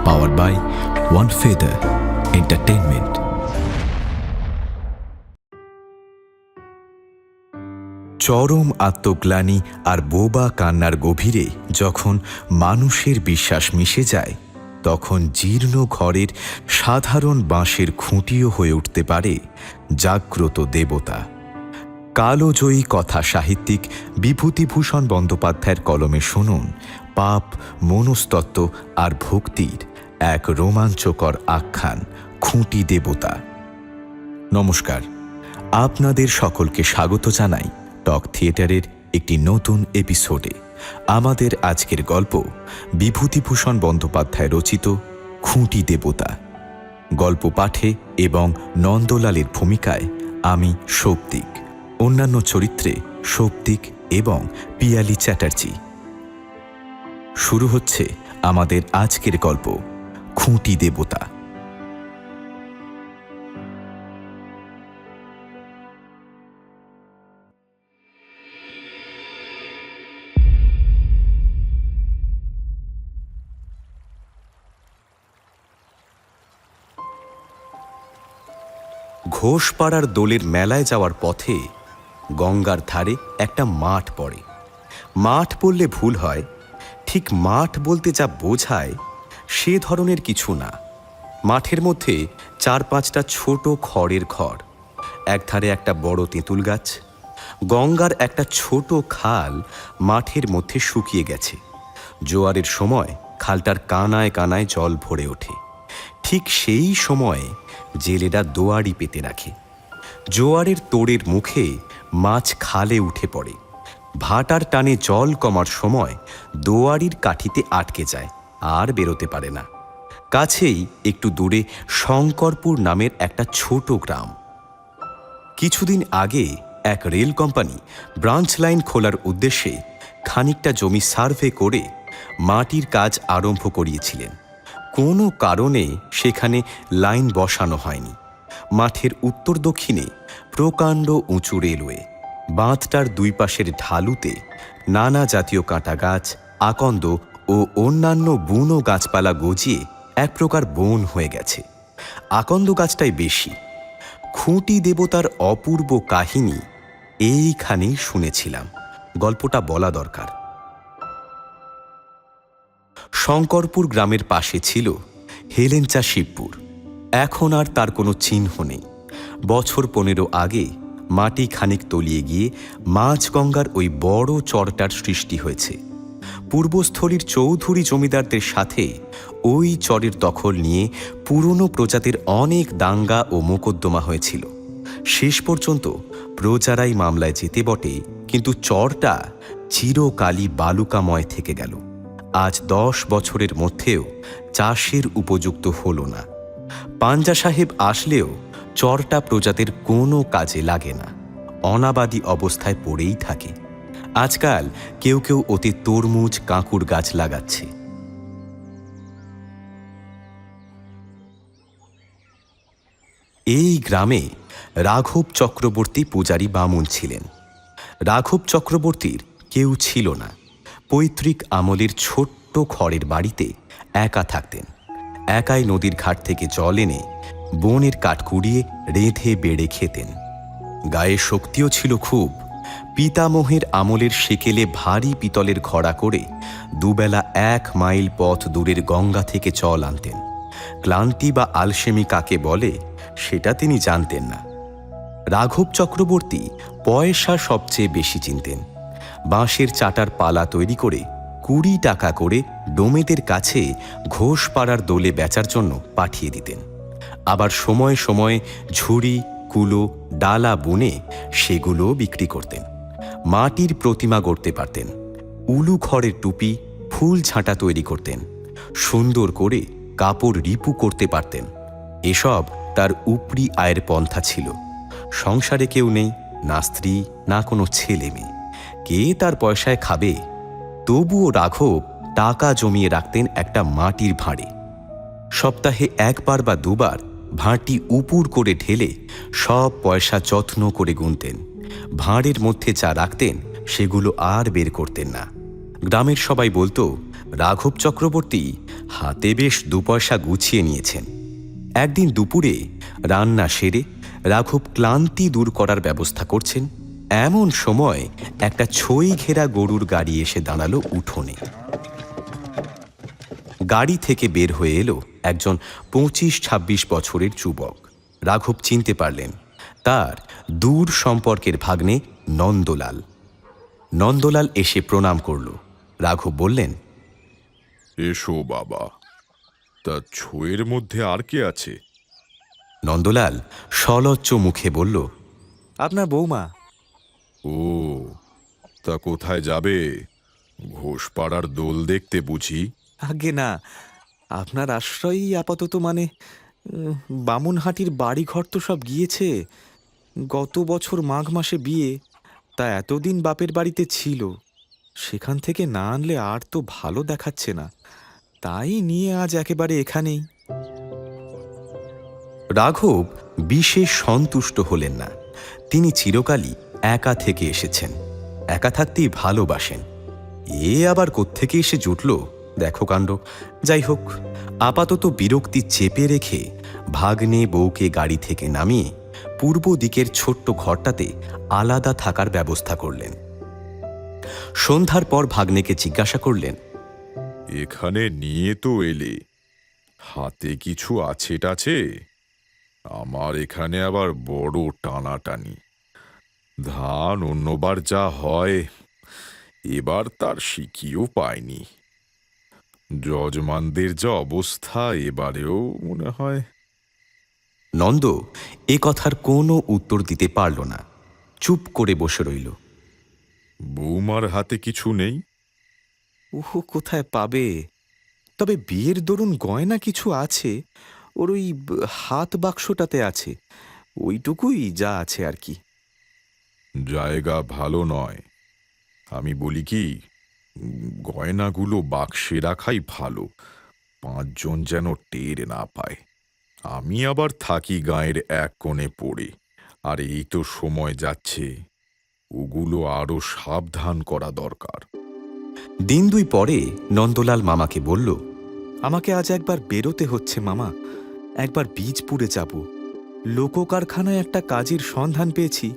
powered by One Feather Entertainment. চরম আত্মগ্লানি আর বোবা কান্নার গভীরে যখন মানুষের বিশ্বাস মিশে যায়, তখন জীর্ণ ঘরের সাধারণ বাঁশের খুঁটিও হয়ে উঠতে পারে জাগ্রত দেবতা। কালোজয়ী কথা সাহিত্যিক বিভূতিভূষণ বন্দ্যোপাধ্যায়ের কলমে শুনুন পাপ, মনস্তত্ত্ব আর ভক্তির এক রোমাঞ্চকর আখ্যান, খুঁটি দেবতা। নমস্কার, আপনাদের সকলকে স্বাগত জানাই টক থিয়েটারের একটি নতুন এপিসোডে। আমাদের আজকের গল্প বিভূতিভূষণ বন্দ্যোপাধ্যায় রচিত খুঁটি দেবতা। গল্প পাঠে এবং নন্দলালের ভূমিকায় আমি সৌপ্তিক, অন্যান্য চরিত্রে সৌপ্তিক এবং পিয়ালি চ্যাটার্জি। শুরু হচ্ছে আমাদের আজকের গল্প খুঁটি দেবতা। ঘোষপাড়ার দোলের মেলায় যাওয়ার পথে গঙ্গার ধারে একটা মাঠ পড়ে। মাঠ বললে ভুল হয়, ঠিক মাঠ বলতে যা বোঝায় সে ধরনের কিছু না। মাঠের মধ্যে 4-5টা ছোট খড়ের ঘর, একধারে একটা বড় তেঁতুল গাছ। গঙ্গার একটা ছোট খাল মাঠের মধ্যে শুকিয়ে গেছে। জোয়ারের সময় খালটার কানায় কানায় জল ভরে ওঠে। ঠিক সেই সময়ে জেলেরা দোয়ারি পেতে রাখে। জোয়ারের তোড়ের মুখে মাছ খালে উঠে পড়ে। ভাটার টানে জল কমার সময় দোয়ারির কাঠিতে আটকে যায়, আর বেরোতে পারে না। কাছেই একটু দূরে শঙ্করপুর নামের একটা ছোট গ্রাম। কিছুদিন আগে এক রেল কোম্পানি ব্রাঞ্চ লাইন খোলার উদ্দেশ্যে খানিকটা জমি সার্ভে করে মাটির কাজ আরম্ভ করিয়েছিলেন। কোনো কারণে সেখানে লাইন বসানো হয়নি। মাঠের উত্তর দক্ষিণে প্রকাণ্ড উঁচু রেলওয়ে। বাঁধটার দুই পাশের ঢালুতে নানা জাতীয় কাঁটা গাছ, আকন্দ ও অন্যান্য বুনো গাছপালা গজিয়ে এক প্রকার বন হয়ে গেছে। আকন্দ গাছটাই বেশি। খুঁটি দেবতার অপূর্ব কাহিনী এইখানেই শুনেছিলাম, গল্পটা বলা দরকার। শঙ্করপুর গ্রামের পাশে ছিল হেলেঞ্চা শিবপুর। এখন আর তার কোনো চিহ্ন নেই। বছর 15 আগে মাটি খানিক তলিয়ে গিয়ে মাঝগঙ্গার ওই বড় চরটার সৃষ্টি হয়েছে। পূর্বস্থলীর চৌধুরী জমিদারদের সাথে ওই চরের দখল নিয়ে পুরনো প্রজাতির অনেক দাঙ্গা ও মোকদ্দমা হয়েছিল। শেষ পর্যন্ত প্রজারাই মামলায় যেতে বটে, কিন্তু চরটা চিরকালই বালুকাময় থেকে গেল। আজ 10 বছরের মধ্যেও চাষের উপযুক্ত হল না। পাঞ্জা সাহেব আসলেও চরটা প্রজাদের কোনো কাজে লাগে না, অনাবাদী অবস্থায় পড়েই থাকে। আজকাল কেউ কেউ ওতে তরমুজ, কাঁকুর গাছ লাগাচ্ছে। এই গ্রামে রাঘব চক্রবর্তী পূজারী বামুন ছিলেন। রাঘব চক্রবর্তীর কেউ ছিল না। পৈতৃক আমলের ছোট্ট খড়ের বাড়িতে একা থাকতেন। একাই নদীর ঘাট থেকে জল এনে বনের কাঠ কুড়িয়ে রেঁধে বেড়ে খেতেন। গায়ে শক্তিও ছিল খুব। পিতামহের আমলের সেকেলে ভারী পিতলের ঘড়া করে দুবেলা 1 মাইল পথ দূরের গঙ্গা থেকে জল আনতেন। ক্লান্তি বা আলসেমি কাকে বলে সেটা তিনি জানতেন না। রাঘব চক্রবর্তী পয়সা সবচেয়ে বেশি চিনতেন। বাঁশের চাটার পালা তৈরি করে 20 টাকা করে ডোমেদের কাছে ঘোষপাড়ার দোলে বেচার জন্য পাঠিয়ে দিতেন। আবার সময়ে সময়ে ঝুড়ি, কুলো, ডালা বুনে সেগুলো বিক্রি করতেন। মাটির প্রতিমা গড়তে পারতেন। উলু খড়ের টুপি, ফুল ঝাঁটা তৈরি করতেন। সুন্দর করে কাপড় রিপু করতে পারতেন। এসব তার উপরি আয়ের পন্থা ছিল। সংসারে কেউ নেই, না স্ত্রী, না কোনো ছেলে মেয়ে। কে তার পয়সায় খাবে? তবুও রাঘব টাকা জমিয়ে রাখতেন একটা মাটির ভাঁড়ে। সপ্তাহে 1 বার বা 2 বার ভাঁড়টি উপুর করে ঢেলে সব পয়সা যত্ন করে গুনতেন। ভাঁড়ের মধ্যে যা রাখতেন সেগুলো আর বের করতেন না। গ্রামের সবাই বলতো রাঘব চক্রবর্তী হাতে বেশ 2 পয়সা গুছিয়ে নিয়েছেন। একদিন দুপুরে রান্না সেরে রাঘব ক্লান্তি দূর করার ব্যবস্থা করছেন, এমন সময় একটা ছই ঘেরা গরুর গাড়ি এসে দাঁড়ালো উঠোনে। গাড়ি থেকে বের হয়ে এলো একজন 25-26 বছরের যুবক। রাঘব চিনতে পারলেন তার দূর সম্পর্কের ভাগ্নে নন্দলাল। নন্দলাল এসে প্রণাম করল। রাঘব বললেন, এসো বাবা, তা ছয়ের মধ্যে আর কে আছে? নন্দলাল সলজ্জ মুখে বলল, আপনার বৌমা। ও, তা কোথায় যাবে? ঘোষপাড়ার দোল দেখতে বুঝি? আগে না, আপনার আশ্রয়ই আপাতত, মানে বামুনহাটির বাড়িঘর তো সব গিয়েছে। গত বছর মাঘ মাসে বিয়ে, তা এতদিন বাপের বাড়িতে ছিল, সেখান থেকে না আনলে আর তো ভালো দেখাচ্ছে না, তাই নিয়ে আজ একেবারে এখানেই। রাঘব বিশেষ সন্তুষ্ট হলেন না। তিনি চিরকালই একা থেকে এসেছেন, একা থাকতেই ভালোবাসেন। এ আবার কোত্থেকে এসে জুটল দেখো কাণ্ড। যাই হোক, আপাতত বিরক্তি চেপে রেখে ভাগ্নে বউকে গাড়ি থেকে নামিয়ে পূর্ব দিকের ছোট্ট ঘরটাতে আলাদা থাকার ব্যবস্থা করলেন। সন্ধ্যার পর ভাগ্নেকে জিজ্ঞাসা করলেন, এখানে নিয়ে তো এলে, হাতে কিছু আছে টাছে? আমার এখানে আবার বড় টানাটানি। ধান অন্যবার যা হয়, এবার তার শিখিও পায়নি। যজমানদের যা অবস্থা, এবারেও মনে হয়। নন্দ এ কথার কোনো উত্তর দিতে পারল না, চুপ করে বসে রইল। বৌমার হাতে কিছু নেই? ওহো, কোথায় পাবে? তবে বিয়ের দরুন গয়না কিছু আছে, ওর ওই হাত বাক্সটাতে আছে, ওইটুকুই যা আছে আর কি। জায়গা ভালো নয়। আমি বলি কি, গয়নাগুলো বাক্সে রাখাই ভালো, 5 জন যেন টের না পায়। আমি আবার থাকি গাঁয়ের এক কোণে পড়ে, আর এই তো সময় যাচ্ছে, ওগুলো আরো সাবধান করা দরকার। দিন 2 পরে নন্দলাল মামাকে বলল, আমাকে আজ একবার বেরোতে হচ্ছে মামা, একবার বীজপুরে যাব। লোককারখানায় একটা কাজের সন্ধান পেয়েছি,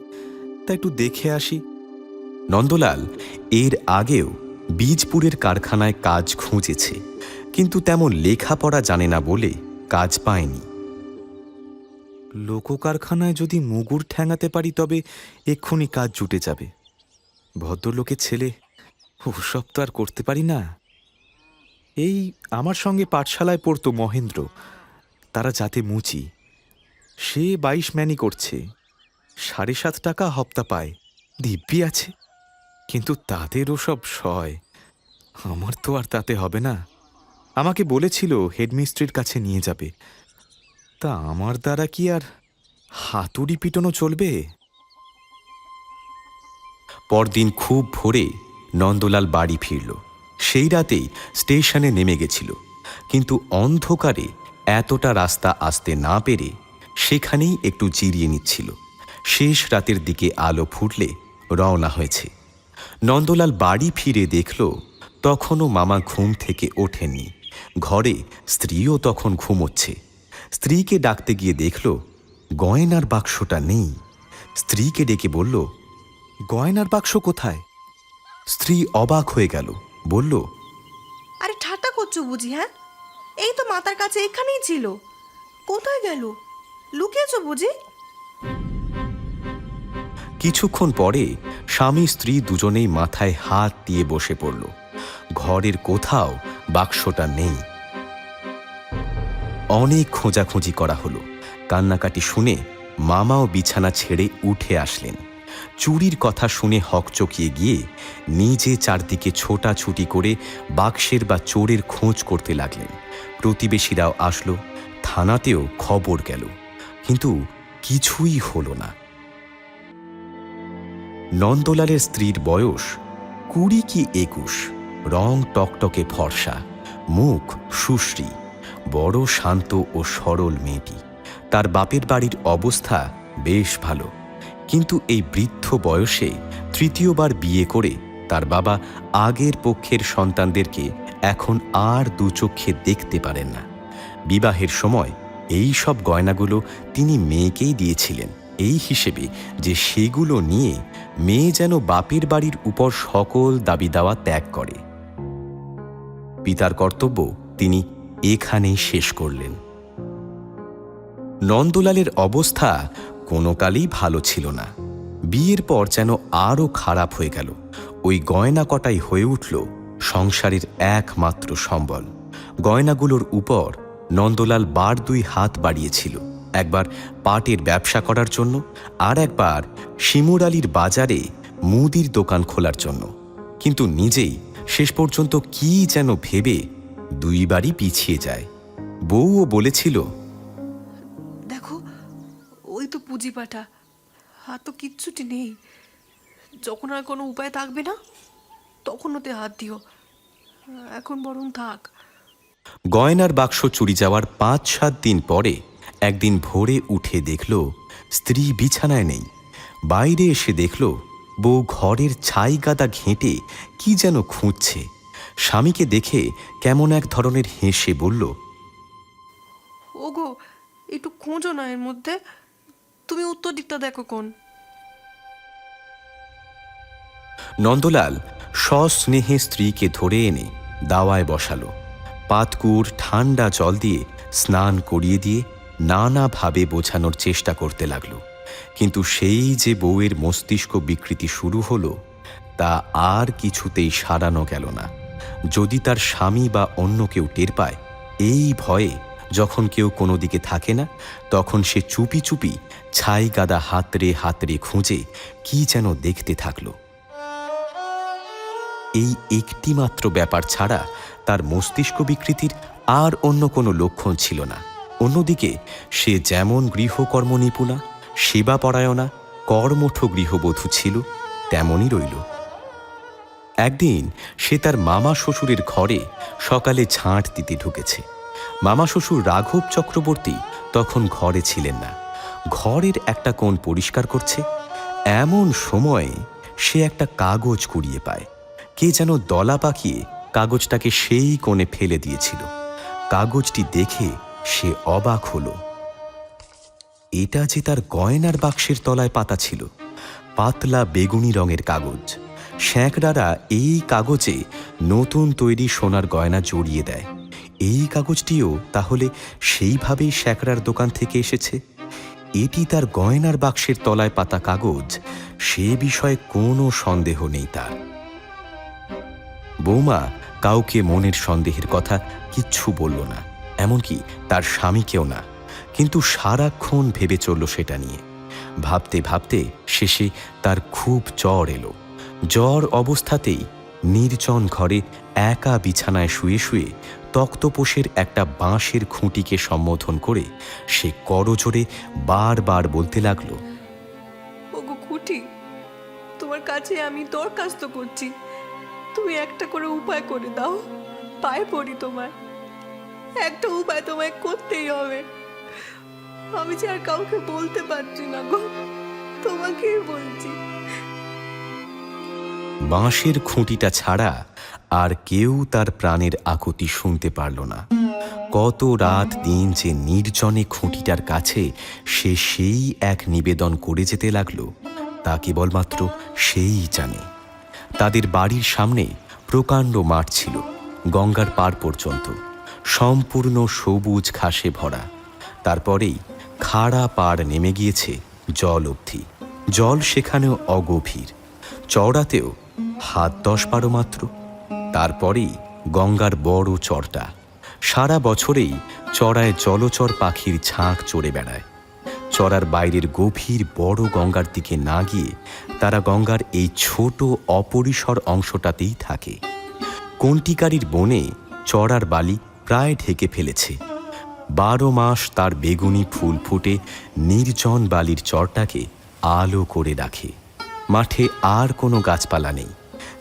তা একটু দেখে আসি। নন্দলাল এর আগেও বীজপুরের কারখানায় কাজ খুঁজেছে, কিন্তু তেমন লেখাপড়া জানে না বলে কাজ পায়নি। লোককারখানায় যদি মুগুর ঠ্যাঙাতে পারি তবে এক্ষুনি কাজ জুটে যাবে। ভদ্রলোকের ছেলে, ওসব তো আর করতে পারি না। এই আমার সঙ্গে পাঠশালায় পড়তো মহেন্দ্র, তারা যাতে মুচি, সে 22 ম্যানি করছে, 7.5 টাকা হপ্তা পায়, দিব্যি আছে। কিন্তু তাদেরও সব সয়, আমার তো আর তাতে হবে না। আমাকে বলেছিল হেডমিস্ত্রির কাছে নিয়ে যাবে, তা আমার দ্বারা কি আর হাতুড়ি পিটনো চলবে? পরদিন খুব ভোরে নন্দলাল বাড়ি ফিরল। সেই রাতেই স্টেশনে নেমে গেছিল, কিন্তু অন্ধকারে এতটা রাস্তা আসতে না পেরে সেখানেই একটু জিরিয়ে নিচ্ছিল। শেষ রাতের দিকে আলো ফুটলে রওনা হয়েছে। নন্দলাল বাড়ি ফিরে দেখল তখনও মামা ঘুম থেকে ওঠেননি। ঘরে স্ত্রীও তখন ঘুমোচ্ছে। স্ত্রীকে ডাকতে গিয়ে দেখল গয়নার বাক্সটা নেই। স্ত্রীকে ডেকে বলল, গয়নার বাক্স কোথায়? স্ত্রী অবাক হয়ে গেল, বলল, আরে ঠাট্টা করছো বুঝি? হ্যাঁ, এই তো মাথার কাছে এখানেই ছিল, কোথায় গেল? লুকিয়েছো বুঝি? কিছুক্ষণ পরে স্বামী স্ত্রী দুজনেই মাথায় হাত দিয়ে বসে পড়ল। ঘরের কোথাও বাক্সটা নেই। অনেক খোঁজাখুঁজি করা হলো। কান্নাকাটি শুনে মামাও বিছানা ছেড়ে উঠে আসলেন। চুরির কথা শুনে হকচকিয়ে গিয়ে নিজে চারদিকে ছোটাছুটি করে বাক্সের বা চোরের খোঁজ করতে লাগলেন। প্রতিবেশীরাও আসলো, থানাতেও খবর গেল, কিন্তু কিছুই হলো না। নন্দলালের স্ত্রীর বয়স 20 কি 21, রং টকটকে ফর্সা, মুখ সুশ্রী, বড় শান্ত ও সরল মেয়েটি। তার বাপের বাড়ির অবস্থা বেশ ভালো, কিন্তু এই বৃদ্ধ বয়সে তৃতীয়বার বিয়ে করে তার বাবা আগের পক্ষের সন্তানদেরকে এখন আর দু চোখে দেখতে পারেন না। বিবাহের সময় এই সব গয়নাগুলো তিনি মেয়েকেই দিয়েছিলেন, এই হিসেবে যে সেগুলো নিয়ে মেয়ে যেন বাপের বাড়ির উপর সকল দাবি দাওয়া ত্যাগ করে। পিতার কর্তব্য তিনি এখানেই শেষ করলেন। নন্দলালের অবস্থা কোনো কালেই ভালো ছিল না। বিয়ের পর যেন আরও খারাপ হয়ে গেল। ওই গয়না কটাই হয়ে উঠল সংসারের একমাত্র সম্বল। গয়নাগুলোর উপর নন্দলাল বার দুই হাত বাড়িয়েছিল, একবার পাটের ব্যবসা করার জন্য, আর একবার শিমুরালির বাজারে মুদির দোকান খোলার জন্য। কিন্তু নিজেই শেষ পর্যন্ত কি যেন ভেবে দুইবারই পিছিয়ে যায়। বউও বলেছিল, দেখো ওই তো পুঁজিপাটা, আর তো কিচ্ছুটি নেই। যখন আর কোনো উপায় থাকবে না তখন ওতে হাত দিও, এখন বরং থাক। গয়নার বাক্স চুরি যাওয়ার ৫-৭ দিন পরে একদিন ভোরে উঠে দেখল স্ত্রী বিছানায় নেই। বাইরে এসে দেখল বউ ঘরের ছাই গাদা ঘেঁটে কি যেন খুঁজছে। স্বামীকে দেখে কেমন এক ধরনের হেসে বলল, ওগো একটু খোঁজো না এর মধ্যে, তুমি উত্তর দিকটা দেখো কোন। নন্দলাল সস্নেহে স্ত্রীকে ধরে এনে দাওয়ায় বসালো। পাতকুর ঠান্ডা জল দিয়ে স্নান করিয়ে দিয়ে নানাভাবে বোঝানোর চেষ্টা করতে লাগল। কিন্তু সেই যে বউয়ের মস্তিষ্ক বিকৃতি শুরু হলো, তা আর কিছুতেই সারানো গেল না। যদি তার স্বামী বা অন্য কেউ টের পায়, এই ভয়ে যখন কেউ কোনো দিকে থাকে না, তখন সে চুপি চুপি ছাই গাদা হাতড়ে হাতড়ে খুঁজে কি যেন দেখতে থাকলো। এই একটি মাত্র ব্যাপার ছাড়া তার মস্তিষ্ক বিকৃতির আর অন্য কোনো লক্ষণ ছিল না। অন্যদিকে সে যেমন গৃহকর্ম নিপুণা, সেবাপরায়ণা, কর্মঠ গৃহবধূ ছিল, তেমনই রইল। একদিন সে তার মামা শ্বশুরের ঘরে সকালে ঝাঁট দিতে ঢুকেছে। মামা শ্বশুর রাঘব চক্রবর্তী তখন ঘরে ছিলেন না, ঘরের একটা কোণ পরিষ্কার করছে। এমন সময়ে সে একটা কাগজ কুড়িয়ে পায়। কে যেন দলা পাকিয়ে কাগজটাকে সেই কোণে ফেলে দিয়েছিল। কাগজটি দেখে সে অবাক হল। এটা যে তার গয়নার বাক্সের তলায় পাতা ছিল। পাতলা বেগুনি রঙের কাগজ। শ্যাঁকড়ারা এই কাগজে নতুন তৈরি সোনার গয়না জড়িয়ে দেয়। এই কাগজটিও তাহলে সেইভাবেই শ্যাঁকড়ার দোকান থেকে এসেছে। এটি তার গয়নার বাক্সের তলায় পাতা কাগজ, সে বিষয়ে কোনো সন্দেহ নেই তার। বৌমা কাউকে মনের সন্দেহের কথা কিচ্ছু বলল না, এমনকি তার স্বামীকেও না। কিন্তু সারাক্ষণ ভেবে চলল সেটা নিয়ে। ভাবতে ভাবতে শেষে তার খুব জ্বর এলো। জ্বর অবস্থাতেই নির্জন ঘরে একা বিছানায় শুয়ে শুয়ে তক্তপোষের একটা বাঁশের খুঁটিকে সম্বোধন করে সে করজোরে বারবার বলতে লাগলো, ওগো খুঁটি, তোমার কাছে আমি দরখাস্ত করছি, তুমি একটা করে উপায় করে দাও, পায়ে পড়ি তোমার। একটা উপায় তোমায় করতেই হবে। আমি যে আর কাউকে বলতে পারছি না গো, তোমাকেই বলছি। বাঁশের খুঁটিটা ছাড়া আর কেউ তার প্রাণের আকুতি শুনতে পারল না। কত রাত দিন যে নির্জনে খুঁটিটার কাছে সে সেই এক নিবেদন করে যেতে লাগলো, তা কেবলমাত্র সেই জানে। তাদের বাড়ির সামনে প্রকাণ্ড মাঠ ছিল, গঙ্গার পার পর্যন্ত, সম্পূর্ণ সবুজ ঘাসে ভরা। তারপরেই খাড়া পাড় নেমে গিয়েছে জল অবধি। জল সেখানেও অগভীর, চওড়াতেও হাত 10-12 মাত্র। তারপরেই গঙ্গার বড় চরটা। সারা বছরেই চড়ায় জলচর পাখির ঝাঁক চড়ে বেড়ায়। চড়ার বাইরের গভীর বড় গঙ্গার দিকে না গিয়ে তারা গঙ্গার এই ছোট অপরিসর অংশটাতেই থাকে। কন্টিকারির বনে চড়ার বালি প্রায় ঢেকে ফেলেছে। 12 মাস তার বেগুনি ফুল ফুটে নির্জন বালির চরটাকে আলো করে রাখে। মাঠে আর কোনো গাছপালা নেই।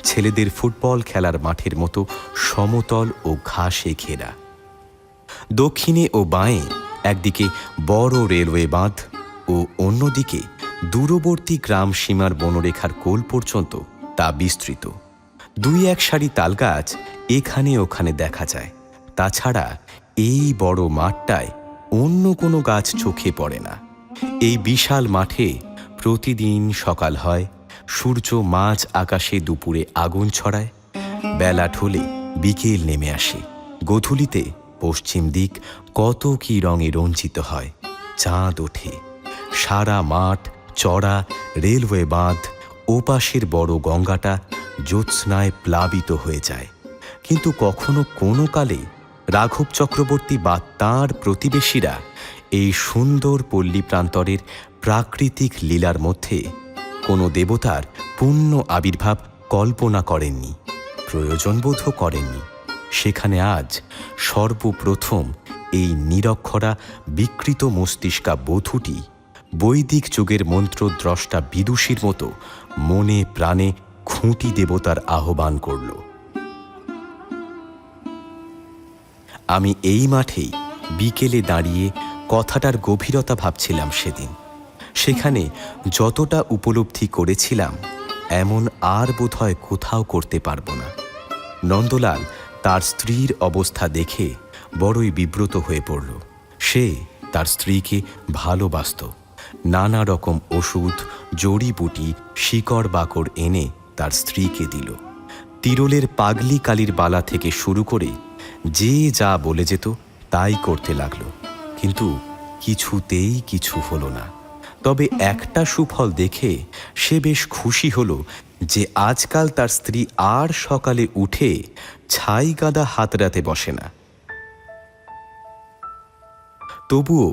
ছেলেদের ফুটবল খেলার মাঠের মতো সমতল ও ঘাসে ঘেরা। দক্ষিণে ও বাঁয়ে একদিকে বড় রেলওয়ে বাঁধ ও অন্যদিকে দূরবর্তী গ্রাম সীমার বনরেখার কোল পর্যন্ত তা বিস্তৃত। 2-1 সারি তালগাছ এখানে ওখানে দেখা যায়। তাছাড়া এই বড় মাঠটায় অন্য কোনো গাছ চোখে পড়ে না। এই বিশাল মাঠে প্রতিদিন সকাল হয়, সূর্য মাঝ আকাশে দুপুরে আগুন ছড়ায়, বেলা ঢলে বিকেল নেমে আসে, গোধূলিতে পশ্চিম দিক কত কি রঙে রঞ্জিত হয়, চাঁদ ওঠে, সারা মাঠ চড়া রেলওয়ে বাঁধ, ওপাশের বড় গঙ্গাটা জ্যোৎস্নায় প্লাবিত হয়ে যায়। কিন্তু কখনো কোনো কালে রাঘব চক্রবর্তী বা তাঁর প্রতিবেশীরা এই সুন্দর পল্লী প্রান্তরের প্রাকৃতিক লীলার মধ্যে কোনো দেবতার পূর্ণ আবির্ভাব কল্পনা করেননি, প্রয়োজনবোধও করেননি। সেখানে আজ সর্বপ্রথম এই নিরক্ষরা বিকৃত মস্তিষ্কা বধূটি বৈদিক যুগের মন্ত্রদ্রষ্টা বিদুষীর মতো মনে প্রাণে খুঁটি দেবতার আহ্বান করল। আমি এই মাঠেই বিকেলে দাঁড়িয়ে কথাটার গভীরতা ভাবছিলাম সেদিন। সেখানে যতটা উপলব্ধি করেছিলাম এমন আর বোধহয় কোথাও করতে পারব না। নন্দলাল তার স্ত্রীর অবস্থা দেখে বড়ই বিব্রত হয়ে পড়ল। সে তার স্ত্রীকে ভালোবাসত। নানা রকম ওষুধ, জড়িবুটি, শিকড় বাকড় এনে তার স্ত্রীকে দিল। তিরলের পাগলি কালির বালা থেকে শুরু করে যে যা বলে যেত তাই করতে লাগলো, কিন্তু কিছুতেই কিছু হলো না। তবে একটা সুফল দেখে সে বেশ খুশি হলো যে আজকাল তার স্ত্রী আর সকালে উঠে ছাই গাদা হাতড়াতে বসে না। তবুও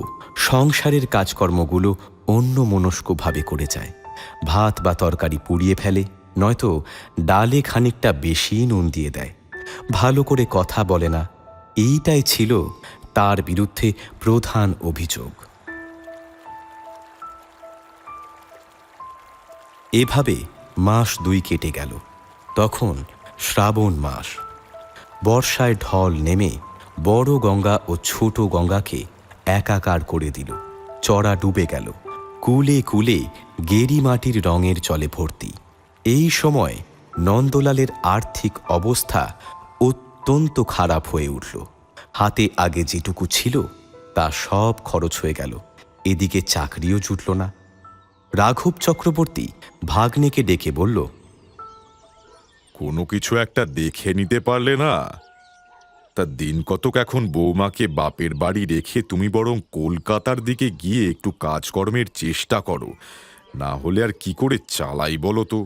সংসারের কাজকর্মগুলো অন্যমনস্কভাবে করে যায়। ভাত বা তরকারি পুড়িয়ে ফেলে, নয়তো ডালে খানিকটা বেশি নুন দিয়ে দেয়। ভালো করে কথা বলে না, এইটাই ছিল তার বিরুদ্ধে প্রধান অভিযোগ। এভাবে মাস 2 কেটে গেল। তখন শ্রাবণ মাস। বর্ষায় ঢল নেমে বড় গঙ্গা ও ছোট গঙ্গাকে একাকার করে দিল। চড়া ডুবে গেল, কুলে কুলে গেরি মাটির রঙের জলে ভর্তি। এই সময় নন্দলালের আর্থিক অবস্থা অত্যন্ত খারাপ হয়ে উঠল। হাতে আগে যেটুকু ছিল তা সব খরচ হয়ে গেল। এদিকে চাকরিও জুটল না। রাঘব চক্রবর্তী ভাগ্নেকে ডেকে বলল, কোনো কিছু একটা দেখে নিতে পারলে না? তা দিন কতক এখন বৌমাকে বাপের বাড়ি রেখে তুমি বরং কলকাতার দিকে গিয়ে একটু কাজকর্মের চেষ্টা করো, না হলে আর কি করে চালাই বলো তো?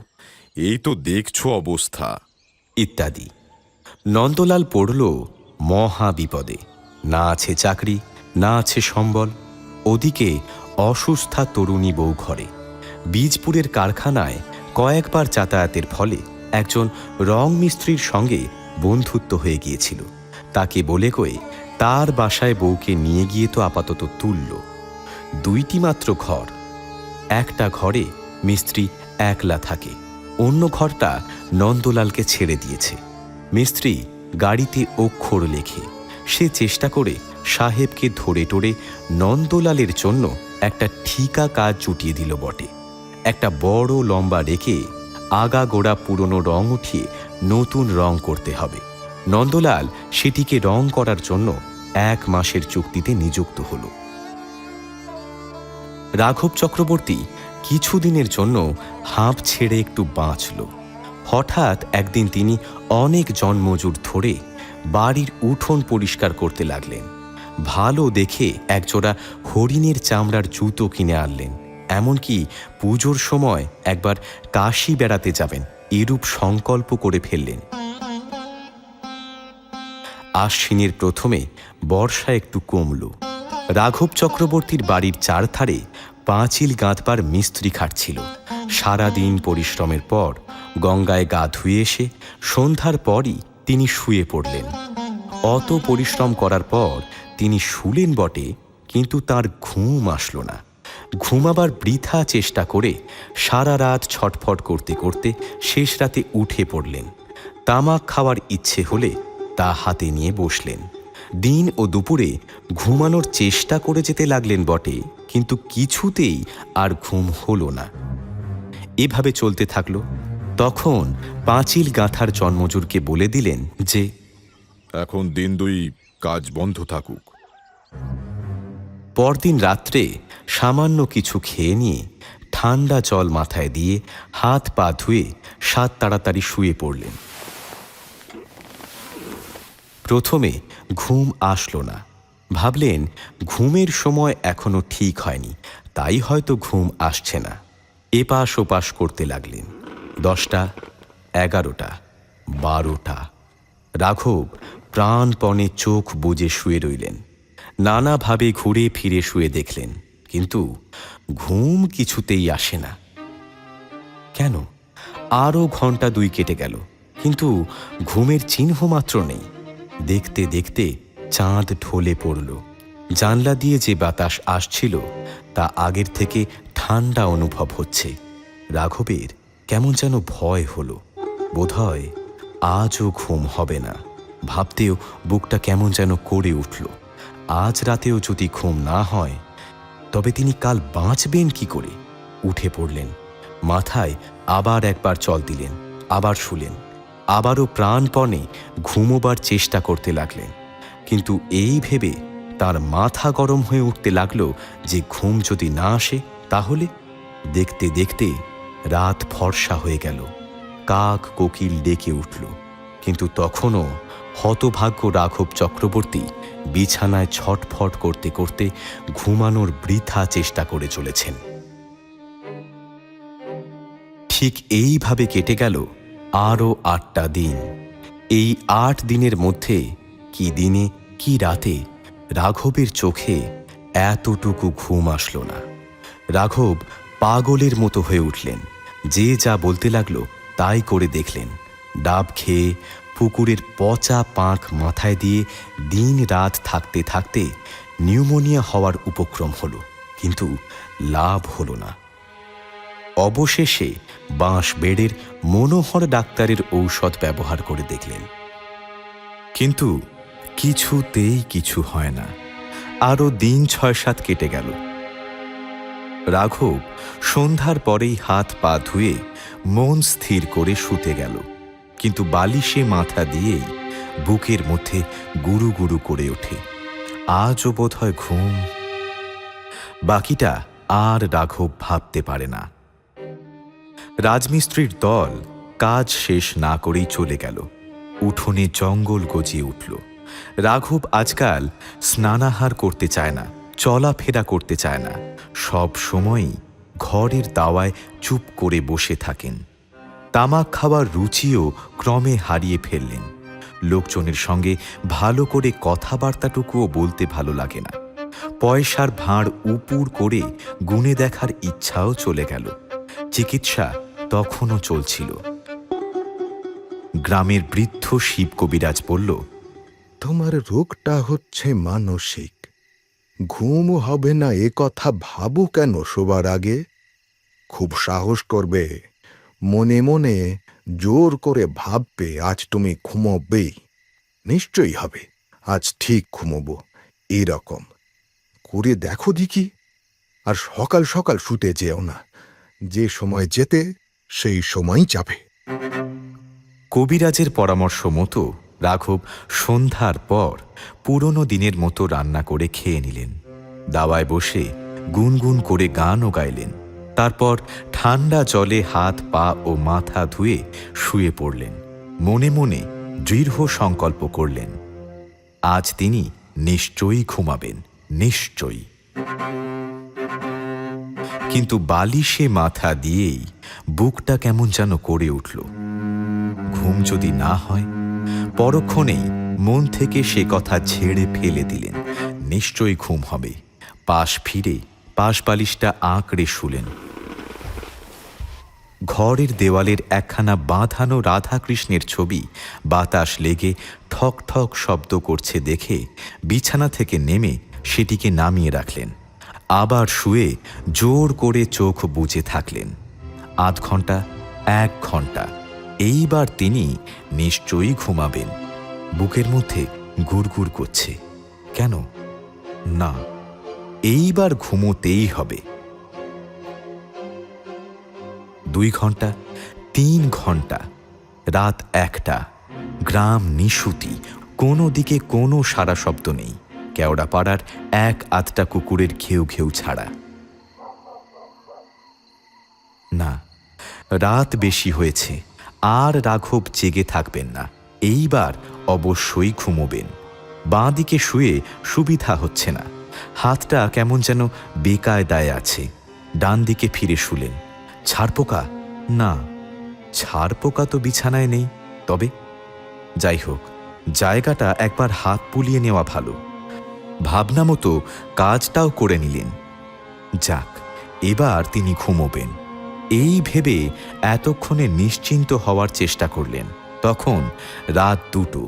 এই তো দেখছো অবস্থা। ইত্যাদি। নন্দলাল পড়ল মহা বিপদে। না আছে চাকরি, না আছে সম্বল। ওদিকে অসুস্থা তরুণী বউ ঘরে। বীজপুরের কারখানায় কয়েকবার যাতায়াতের ফলে একজন রং মিস্ত্রির সঙ্গে বন্ধুত্ব হয়ে গিয়েছিল। তাকে বলে কয়ে তার বাসায় বউকে নিয়ে গিয়ে তো আপাতত তুলল। 2টি মাত্র ঘর। একটা ঘরে মিস্ত্রি একলা থাকে, অন্য ঘরটা নন্দলালকে ছেড়ে দিয়েছে। মিস্ত্রি গাড়িতে অক্ষর লেখে। সে চেষ্টা করে সাহেবকে ধরে টরে নন্দলালের জন্য একটা ঠিকা কাজ জুটিয়ে দিল বটে। একটা বড় লম্বা রেখে আগা গোড়া পুরনো রং উঠিয়ে নতুন রং করতে হবে। নন্দলাল সেটিকে রং করার জন্য 1 মাসের চুক্তিতে নিযুক্ত হল। রাঘব চক্রবর্তী কিছুদিনের জন্য হাঁপ ছেড়ে একটু বাঁচল। হঠাৎ একদিন তিনি অনেক জনমজুর ধরে বাড়ির উঠোন পরিষ্কার করতে লাগলেন। ভালো দেখে একজোড়া হরিণের চামড়ার জুতো কিনে আনলেন। এমনকি পুজোর সময় একবার কাশী বেড়াতে যাবেন এরূপ সংকল্প করে ফেললেন। আশ্বিনের প্রথমে বর্ষা একটু কমল। রাঘব চক্রবর্তীর বাড়ির চারধারে পাঁচিল গাঁথবার মিস্ত্রি খাটছিল। সারাদিন পরিশ্রমের পর গঙ্গায় গা ধুয়ে এসে সন্ধ্যার পরই তিনি শুয়ে পড়লেন। অত পরিশ্রম করার পর তিনি শুলেন বটে, কিন্তু তার ঘুম আসল না। ঘুমাবার বৃথা চেষ্টা করে সারা রাত ছটফট করতে করতে শেষ রাতে উঠে পড়লেন। তামাক খাওয়ার ইচ্ছে হলে তা হাতে নিয়ে বসলেন। দিন ও দুপুরে ঘুমানোর চেষ্টা করে যেতে লাগলেন বটে, কিন্তু কিছুতেই আর ঘুম হলো না। এভাবে চলতে থাকল। তখন পাঁচিল গাঁথার জন্মজুরকে বলে দিলেন যে এখন দিন দুই কাজ বন্ধ থাকুক। পরদিন রাত্রে সামান্য কিছু খেয়ে নিয়ে ঠান্ডা জল মাথায় দিয়ে হাত পা ধুয়ে সাত তাড়াতাড়ি শুয়ে পড়লেন। প্রথমে ঘুম আসলো না। ভাবলেন ঘুমের সময় এখনো ঠিক হয়নি, তাই হয়তো ঘুম আসছে না। এপাশ ওপাশ করতে লাগলেন। 10টা, 11টা, 12টা। রাঘব প্রাণপণে চোখ বুজে শুয়ে রইলেন। নানাভাবে ঘুরে ফিরে শুয়ে দেখলেন, কিন্তু ঘুম কিছুতেই আসে না। কেন? আরও ঘন্টা 2 কেটে গেল, কিন্তু ঘুমের চিহ্ন মাত্র নেই। দেখতে দেখতে চাঁদ ঢলে পড়ল। জানলা দিয়ে যে বাতাস আসছিল তা আগের থেকে ঠান্ডা অনুভব হচ্ছে। রাঘবের কেমন যেন ভয় হলো। বোধহয় আজও ঘুম হবে না। ভাবতেও বুকটা কেমন যেন করে উঠল। আজ রাতেও যদি ঘুম না হয় তবে তিনি কাল বাঁচবেন কি করে? উঠে পড়লেন। মাথায় আবার একবার জল দিলেন, আবার শুলেন। আবারও প্রাণপণে ঘুমোবার চেষ্টা করতে লাগলেন, কিন্তু এই ভেবে তার মাথা গরম হয়ে উঠতে লাগলো যে ঘুম যদি না আসে তাহলে। দেখতে দেখতে রাত ফর্সা হয়ে গেল। কাক কোকিল ডেকে উঠল, কিন্তু তখনও হতভাগ্য রাঘব চক্রবর্তী বিছানায় ছটফট করতে করতে ঘুমানোর বৃথা চেষ্টা করে চলেছেন। ঠিক এইভাবে কেটে গেল আরও 8টা দিন। এই 8 দিনের মধ্যে কি দিনে কি রাতে রাঘবের চোখে এতটুকু ঘুম আসলো না। রাঘব পাগলের মতো হয়ে উঠলেন। যে যা বলতে লাগলো তাই করে দেখলেন। ডাব খেয়ে পুকুরের পচা পাঁক মাথায় দিয়ে দিন রাত থাকতে থাকতে নিউমোনিয়া হওয়ার উপক্রম হলো, কিন্তু লাভ হলো না। অবশেষে বাঁশ বেড়ের মনোহর ডাক্তারের ঔষধ ব্যবহার করে দেখলেন, কিন্তু কিছুতেই কিছু হয় না। আরও দিন 6-7 কেটে গেল। রাঘব সন্ধ্যার পরেই হাত পা ধুয়ে মন স্থির করে শুতে গেল, কিন্তু বালিশে মাথা দিয়েই বুকের মধ্যে গুরু গুরু করে ওঠে। আজও বোধহয় ঘুম। বাকিটা আর রাঘব ভাবতে পারে না। রাজমিস্ত্রির দল কাজ শেষ না করেই চলে গেল। উঠোনে জঙ্গল গজিয়ে উঠল। রাঘব আজকাল স্নানাহার করতে চায় না, চলাফেরা করতে চায় না। সব সময়ই ঘরের দাওয়ায় চুপ করে বসে থাকেন। তামাক খাওয়ার রুচিও ক্রমে হারিয়ে ফেললেন। লোকজনের সঙ্গে ভালো করে কথাবার্তাটুকুও বলতে ভালো লাগে না। পয়সার ভাঁড় উপুর করে গুনে দেখার ইচ্ছাও চলে গেল। চিকিৎসা তখনও চলছিল। গ্রামের বৃদ্ধ শিব কবিরাজ বলল, তোমার রোগটা হচ্ছে মানসিক। ঘুম হবে না এ কথা ভাবো কেন শোবার আগে? খুব সাহস করবে, মনে মনে জোর করে ভাববে আজ তুমি ঘুমোবেই। নিশ্চয়ই হবে, আজ ঠিক ঘুমোবো, এরকম করে দেখো দেখি। আর সকাল সকাল শুতে যেও না, যে সময় যেতে সেই সময়ই যাবে। কবিরাজের পরামর্শ মতো রাঘব সন্ধ্যার পর পুরনো দিনের মতো রান্না করে খেয়ে নিলেন। দাওয়ায় বসে গুনগুন করে গানও গাইলেন। তারপর ঠান্ডা জলে হাত পা ও মাথা ধুয়ে শুয়ে পড়লেন। মনে মনে দৃঢ় সংকল্প করলেন, আজ তিনি নিশ্চয়ই ঘুমাবেন, নিশ্চয়ই। কিন্তু বালিশে মাথা দিয়েই বুকটা কেমন যেন করে উঠল। ঘুম যদি না হয়? পরক্ষণেই মন থেকে সে কথা ঝেড়ে ফেলে দিলেন, নিশ্চয়ই ঘুম হবে। পাশ ফিরে পাশ বালিশটা আঁকড়ে শুলেন। ঘরের দেওয়ালের একখানা বাঁধানো রাধাকৃষ্ণের ছবি বাতাস লেগে ঠক ঠক শব্দ করছে দেখে বিছানা থেকে নেমে সেটিকে নামিয়ে রাখলেন। আবার শুয়ে জোর করে চোখ বুজে থাকলেন। 8 ঘন্টা, 1 ঘন্টা। এইবার তিনি নিশ্চয়ই ঘুমাবেন। বুকের মধ্যে গুড়গুড় করছে। কেন? না, এইবার ঘুমোতেই হবে। 2 ঘন্টা, 3 ঘন্টা, রাত 1টা। গ্রাম নিশুতি, কোনো দিকে কোনো সারা শব্দ নেই, কেওড়া পাড়ার এক আধটা কুকুরের ঘেউ ঘেউ ছাড়া। না, রাত বেশি হয়েছে, আর রাঘব জেগে থাকবেন না। এইবার অবশ্যই ঘুমোবেন। বাঁ দিকে শুয়ে সুবিধা হচ্ছে না, হাতটা কেমন যেন বেকায়দায় আছে। ডান দিকে ফিরে শুলেন। ছারপোকা? না, ছারপোকা তো বিছানায় নেই। তবে যাই হোক, জায়গাটা একবার হাত বুলিয়ে নেওয়া ভালো। ভাবনা মতো কাজটাও করে নিলেন। যাক, এবার তিনি ঘুমোবেন, এই ভেবে এতক্ষণে নিশ্চিন্ত হওয়ার চেষ্টা করলেন। তখন রাত 2টো।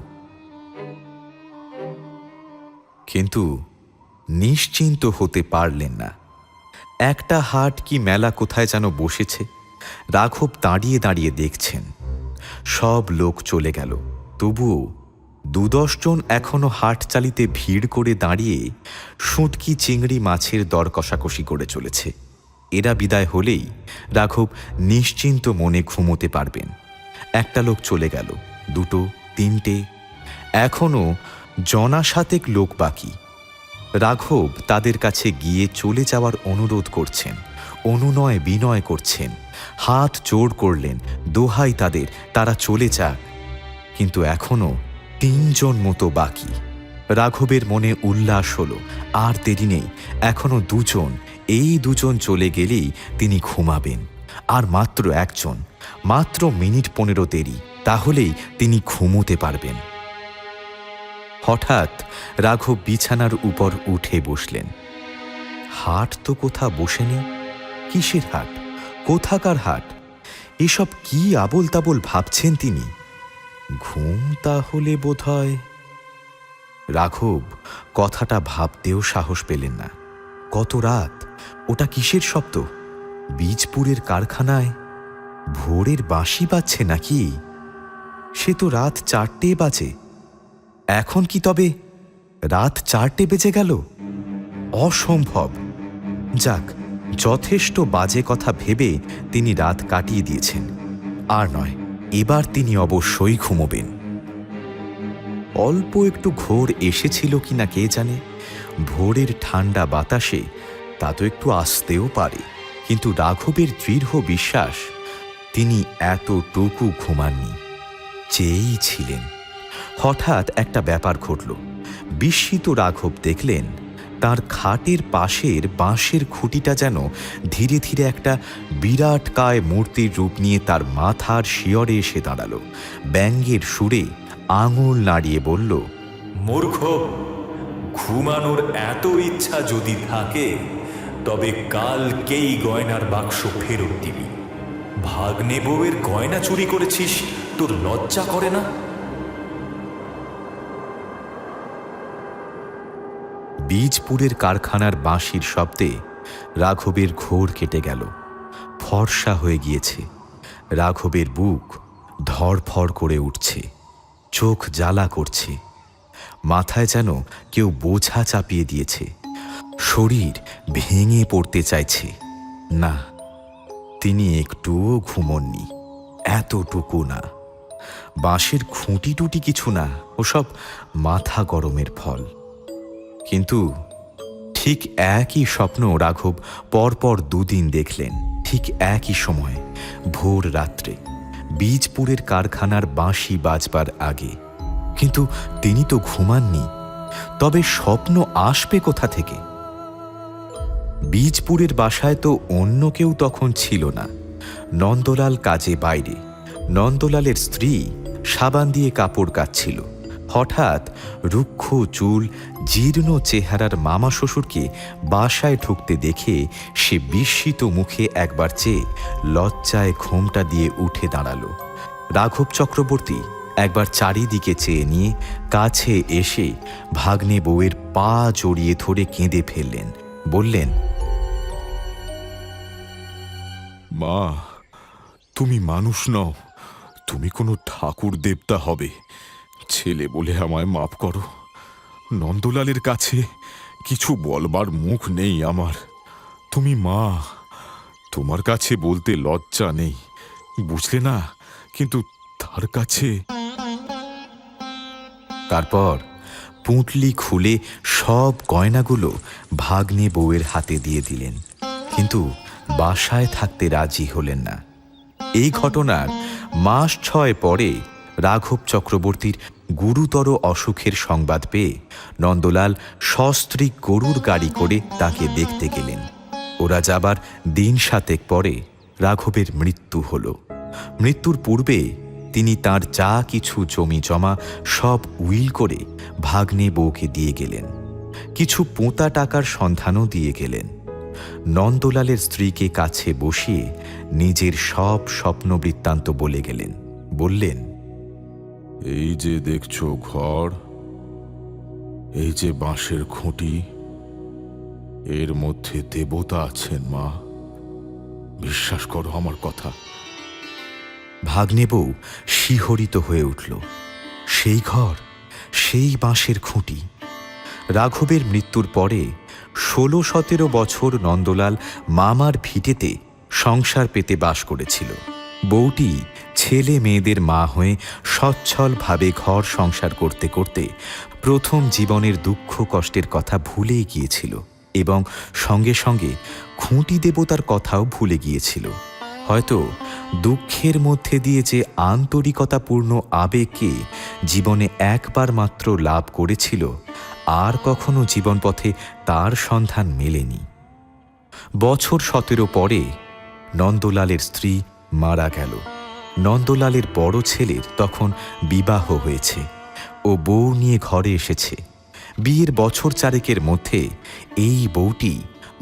কিন্তু নিশ্চিন্ত হতে পারলেন না। একটা হাট কি মেলা কোথায় যেন বসেছে। রাঘব দাঁড়িয়ে দাঁড়িয়ে দেখছেন। সব লোক চলে গেল, তবুও 2-10 জন এখনো হাট চালিতে ভিড় করে দাঁড়িয়ে শুঁটকি চিংড়ি মাছের দর কষাকষি করে চলেছে। এরা বিদায় হলেই রাঘব নিশ্চিন্ত মনে ঘুমোতে পারবেন। একটা লোক চলে গেল, 2টো, 3টে, এখনো জনাশাতেক লোক বাকি। রাঘব তাদের কাছে গিয়ে চলে যাওয়ার অনুরোধ করছেন, অনুনয় বিনয় করছেন, হাত জোড় করলেন, দোহাই তাদের, তারা চলে যাক। কিন্তু এখনো 3 জন মতো বাকি। রাঘবের মনে উল্লাস হলো, আর দেরি নেই, এখনো 2 জন। এই 2 জন চলে গেলেই তিনি ঘুমাবেন। আর মাত্র 1 জন, মাত্র মিনিট 15 দেরি, তাহলেই তিনি ঘুমোতে পারবেন। হঠাৎ রাঘব বিছানার উপর উঠে বসলেন। হাট তো কোথা বসেনি। কিসের হাট? কোথাকার হাট? এসব কি আবোল তাবোল ভাবছেন তিনি? ঘুম তাহলে বোধহয়। রাঘব কথাটা ভাবতেও সাহস পেলেন না। কত রাত! ওটা কিসের শব্দ? বীজপুরের কারখানায় ভোরের বাঁশি বাজছে নাকি? সে তো রাত 4টে বাজে। এখন কি তবে রাত 4টে বেজে গেল? অসম্ভব। যাক, যথেষ্ট বাজে কথা ভেবে তিনি রাত কাটিয়ে দিয়েছেন। আর নয়, এবার তিনি অবশ্যই ঘুমোবেন। অল্প একটু ঘোর এসেছিল কিনা কে জানে। ভোরের ঠান্ডা বাতাসে তা তো একটু আসতেও পারে, কিন্তু রাঘবের দৃঢ় বিশ্বাস তিনি এতটুকু ঘুমাননি, চেয়েই ছিলেন। হঠাৎ একটা ব্যাপার ঘটল। বিস্মিত রাঘব দেখলেন তার খাটের পাশের বাঁশের খুঁটিটা যেন ধীরে ধীরে একটা বিরাট কায় মূর্তির রূপ নিয়ে তার মাথার শিয়রে এসে দাঁড়ালো। ব্যঙ্গের সুরে আঙুল নাড়িয়ে বলল, মূর্খ, ঘুমানোর এত ইচ্ছা যদি থাকে তবে কালকেই গয়নার বাক্স ফেরত দিবি। ভাগ্নে বউয়ের গয়না চুরি করেছিস, তোর লজ্জা করে না? বীজপুরের কারখানার বাঁশির শব্দে রাঘবের ঘোর কেটে গেল। ফর্সা হয়ে গিয়েছে। রাঘবের বুক ধড়ফড় করে উঠছে, চোখ জ্বালা করছে, মাথায় যেন কেউ বোঝা চাপিয়ে দিয়েছে। শরীর ভেঙে পড়তে চাইছে। না, তিনি একটুও ঘুমননি, এতটুকু না। বাঁশের খুঁটি টুটি কিছু না, ওসব মাথা গরমের ফল। কিন্তু ঠিক একই স্বপ্ন রাঘব পরপর 2 দিন দেখলেন, ঠিক একই সময়, ভোর রাত্রে, বীজপুরের কারখানার বাঁশি বাজবার আগে। কিন্তু তিনি তো ঘুমাননি, তবে স্বপ্ন আসবে কোথা থেকে? বীজপুরের বাসায় তো অন্য কেউ তখন ছিল না। নন্দলাল কাজে বাইরে। নন্দলালের স্ত্রী সাবান দিয়ে কাপড় কাচ্ছিল। হঠাৎ রুক্ষ চুল, জীর্ণ চেহারার মামা শ্বশুরকে বাসায় ঢুকতে দেখে সে বিস্মিত মুখে একবার চেয়ে লজ্জায় ঘোমটা দিয়ে উঠে দাঁড়ালো। রাঘব চক্রবর্তী একবার চারিদিকে চেয়ে নিয়ে কাছে এসে ভাগ্নে বউয়ের পা জড়িয়ে ধরে কেঁদে ফেললেন। বললেন, মা, তুমি মানুষ নও, তুমি কোনো ঠাকুর দেবতা হবে। ছেলে বলে আমায় মাফ করো। নন্দলালের কাছে কিছু বলবার মুখ নেই আমার। তুমি মা, তোমার কাছে বলতে লজ্জা নেই, বুঝলে না? কিন্তু তার কাছে তারপর পুঁটলি খুলে সব গয়নাগুলো ভাগ্নে বউয়ের হাতে দিয়ে দিলেন, কিন্তু বাসায় থাকতে রাজি হলেন না। এই ঘটনার মাস 6 পরে রাঘব চক্রবর্তীর গুরুতর অসুখের সংবাদ পেয়ে নন্দলাল সস্ত্রী গরুর গাড়ি করে তাকে দেখতে গেলেন। ওরা যাবার দিন 7 পরে রাঘবের মৃত্যু হল। মৃত্যুর পূর্বে তিনি তার যা কিছু জমি জমা সব উইল করে ভাগ্নে বউকে দিয়ে গেলেন, কিছু পোঁতা টাকার সন্ধানও দিয়ে গেলেন। নন্দলালের স্ত্রীকে কাছে বসিয়ে নিজের সব স্বপ্ন বৃত্তান্ত বলে গেলেন। বললেন, এই যে দেখছো ঘর, এই যে বাঁশের খুঁটি, এর মধ্যে দেবতা আছেন মা, বিশ্বাস করো আমার কথা। ভাগ্নে বউ শিহরিত হয়ে উঠল। সেই ঘর, সেই বাঁশের খুঁটি। রাঘবের মৃত্যুর পরে 16-17 বছর নন্দলাল মামার ভিটেতে সংসার পেতে বাস করেছিল। বউটি ছেলে মেয়েদের মা হয়ে সচ্ছলভাবে ঘর সংসার করতে করতে প্রথম জীবনের দুঃখ কষ্টের কথা ভুলে গিয়েছিল এবং সঙ্গে সঙ্গে খুঁটি দেবতার কথাও ভুলে গিয়েছিল। হয়তো দুঃখের মধ্যে দিয়ে যে আন্তরিকতাপূর্ণ আবেগকে জীবনে একবার মাত্র লাভ করেছিল, আর কখনো জীবনপথে তার সন্ধান মেলেনি। বছর 17 পরে নন্দলালের স্ত্রী মারা গেল। নন্দলালের বড় ছেলের তখন বিবাহ হয়েছে, ও বউ নিয়ে ঘরে এসেছে। বিয়ের বছর 4 মধ্যে এই বউটি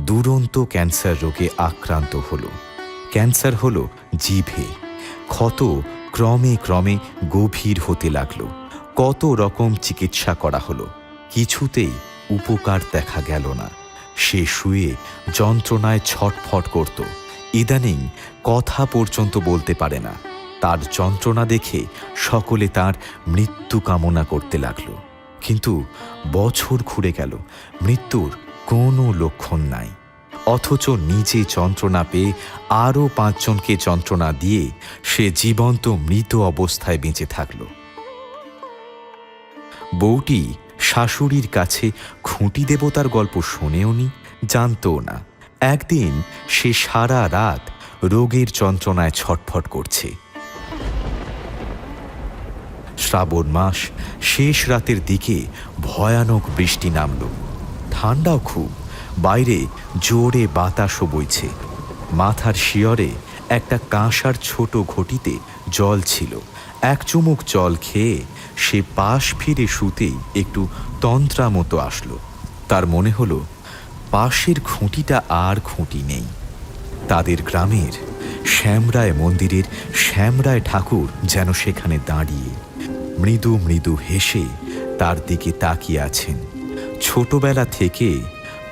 দুরন্ত ক্যান্সার রোগে আক্রান্ত হল। ক্যান্সার হল জিভে। ক্ষত ক্রমে ক্রমে গভীর হতে লাগল। কত রকম চিকিৎসা করা হলো, কিছুতেই উপকার দেখা গেল না। সে শুয়ে যন্ত্রণায় ছটফট করত। ইদানিং কথা পর্যন্ত বলতে পারে না। তার যন্ত্রণা দেখে সকলে তার মৃত্যু কামনা করতে লাগল। কিন্তু বছর ঘুরে গেল, মৃত্যুর কোনো লক্ষণ নাই। অথচ নিজে যন্ত্রণা পেয়ে আরও 5 জনকে যন্ত্রণা দিয়ে সে জীবন্ত মৃত অবস্থায় বেঁচে থাকল। বউটি শাশুড়ির কাছে খুঁটি দেবতার গল্প শোনেওনি, জানতও না। একদিন সে সারা রাত রোগের যন্ত্রণায় ছটফট করছে। শ্রাবণ মাস শেষ রাতের দিকে ভয়ানক বৃষ্টি নামল। ঠান্ডাও খুব, বাইরে জোরে বাতাসও বইছে। মাথার শিয়রে একটা কাঁসার ছোট ঘটিতে জল ছিল। 1 চুমুক জল খেয়ে সে পাশ ফিরে শুতেই একটু তন্ত্রা মতো আসলো। তার মনে হলো পাশের খুঁটিটা আর খুঁটি নেই। তাদের গ্রামের শ্যামরায় মন্দিরের শ্যামরায় ঠাকুর যেন সেখানে দাঁড়িয়ে মৃদু মৃদু হেসে তার দিকে তাকিয়ে আছেন। ছোটবেলা থেকে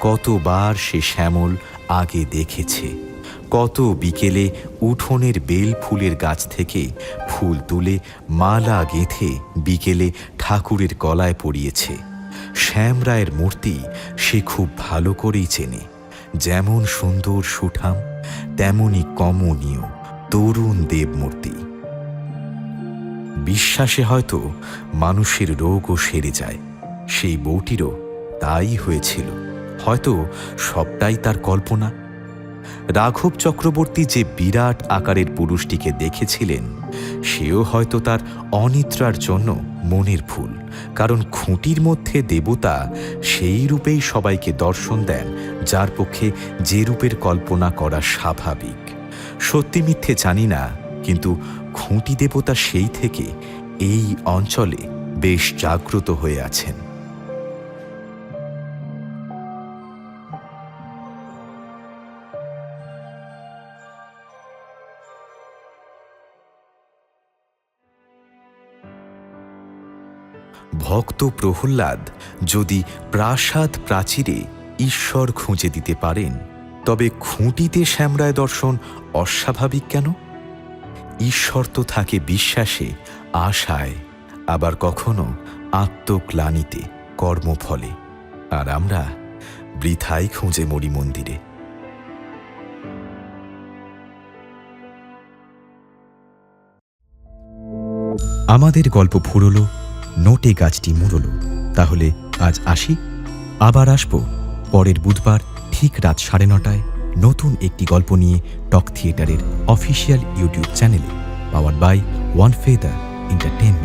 কতবার সে শ্যামল আগে দেখেছে। কত বিকেলে উঠোনের বেল ফুলের গাছ থেকে ফুল তুলে মালা গেঁথে বিকেলে ঠাকুরের গলায় পরিয়েছে। শ্যামরায়ের মূর্তি সে খুব ভালো করেই চেনে। যেমন সুন্দর সুঠাম, তেমনি কমনীয় তরুণ দেবমূর্তি। বিশ্বাসে হয়তো মানুষের রোগও সেরে যায়। সেই বউটিরও তাই হয়েছিল। হয়তো সবটাই তার কল্পনা। রাঘব চক্রবর্তী যে বিরাট আকারের পুরুষটিকে দেখেছিলেন, সেও হয়তো তার অনিদ্রার জন্য মনের ভুল। কারণ খুঁটির মধ্যে দেবতা সেই রূপেই সবাইকে দর্শন দেন, যার পক্ষে যে রূপের কল্পনা করা স্বাভাবিক। সত্যি মিথ্যে জানি না, কিন্তু খুঁটি দেবতা সেই থেকে এই অঞ্চলে বেশ জাগ্রত হয়ে আছেন। ভক্ত প্রহ্লাদ যদি প্রাসাদ প্রাচীরে ঈশ্বর খুঁজে দিতে পারেন, তবে খুঁটিতে শ্যামরায় দর্শন অস্বাভাবিক কেন? ঈশ্বর তো থাকে বিশ্বাসে, আশায়, আবার কখনো আত্মগ্লানিতে, কর্মফলে। আর আমরা বৃথাই খুঁজে মরি মন্দিরে। আমাদের গল্প ফুরলো, নোটে গাছটি মুড়ল। তাহলে আজ আসি, আবার আসবো পরের বুধবার ঠিক রাত 9:30 নতুন একটি গল্প নিয়ে টক থিয়েটারের অফিসিয়াল ইউটিউব চ্যানেলে, powered by One Feather entertainment.